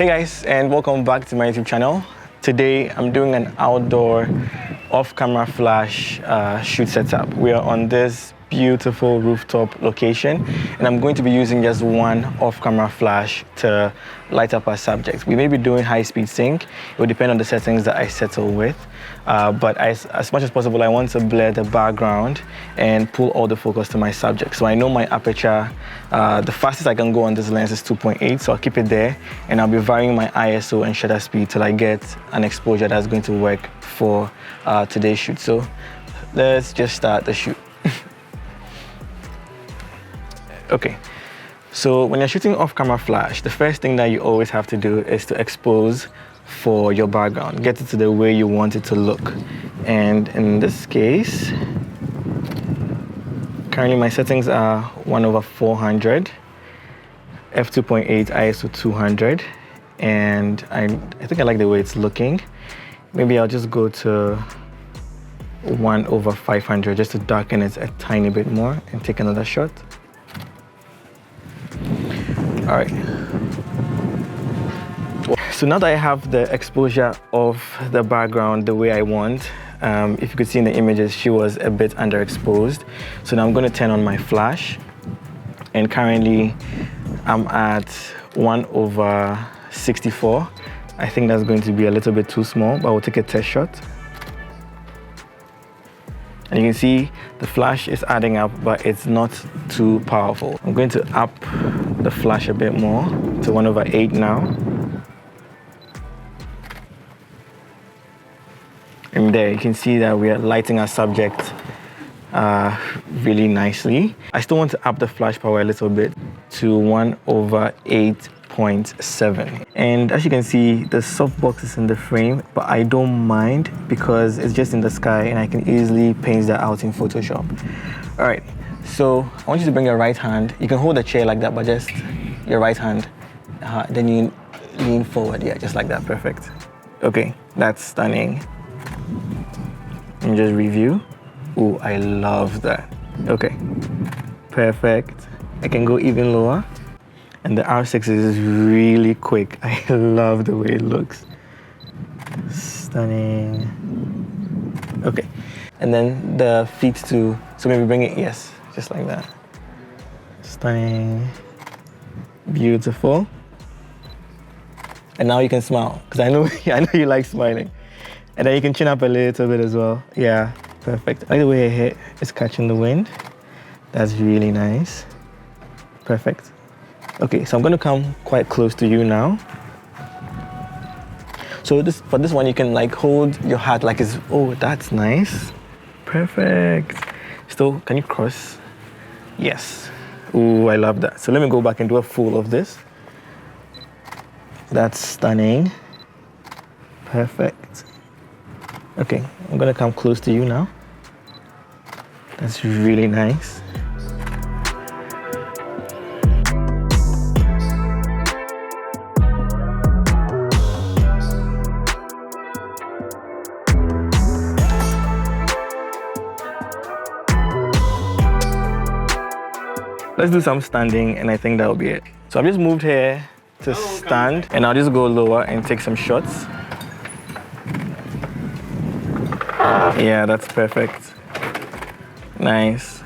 Hey guys, and welcome back to my YouTube channel. Today I'm doing an outdoor off-camera flash shoot setup. We are on this beautiful rooftop location, and I'm going to be using just one off-camera flash to light up our subjects. We may be doing high-speed sync. It will depend on the settings that I settle with, but as much as possible I want to blur the background and pull all the focus to my subject. So I know my aperture, the fastest I can go on this lens is 2.8, so I'll keep it there, and I'll be varying my ISO and shutter speed till I get an exposure that's going to work for today's shoot. So let's just start the shoot. Okay, so when you're shooting off-camera flash, the first thing that you always have to do is to expose for your background, get it to the way you want it to look. And in this case, currently my settings are 1/400, f2.8, ISO 200, and I think I like the way it's looking. Maybe I'll just go to 1/500 just to darken it a tiny bit more and take another shot. All right, so now that I have the exposure of the background the way I want, if you could see in the images, she was a bit underexposed. So now I'm going to turn on my flash, and currently I'm at 1/64. I think that's going to be a little bit too small, but we'll take a test shot. And you can see the flash is adding up, but it's not too powerful. I'm going to up the flash a bit more to 1/8 now. And there you can see that we are lighting our subject really nicely. I still want to up the flash power a little bit to 1/8.7. And as you can see, the softbox is in the frame, but I don't mind because it's just in the sky and I can easily paint that out in Photoshop. All right, so I want you to bring your right hand. You can hold the chair like that, but just your right hand. Then you lean forward, yeah, just like that, perfect. Okay, that's stunning. And just review. Oh, I love that. Okay, perfect. I can go even lower. And the R6 is really quick. I love the way it looks. Stunning. Okay, and then the feet too. So maybe bring it, yes, just like that. Stunning. Beautiful. And now you can smile, because I know you like smiling. And then you can chin up a little bit as well. Yeah, perfect. I like the way her hair is catching the wind. That's really nice. Perfect. Okay, so I'm going to come quite close to you now. So for this one, you can like hold your hat like it's, oh, that's nice. Perfect. Still, can you cross? Yes. Oh, I love that. So let me go back and do a full of this. That's stunning. Perfect. Okay, I'm going to come close to you now. That's really nice. Let's do some standing, and I think that'll be it. So I've just moved here to stand, and I'll just go lower and take some shots. Yeah, that's perfect. Nice.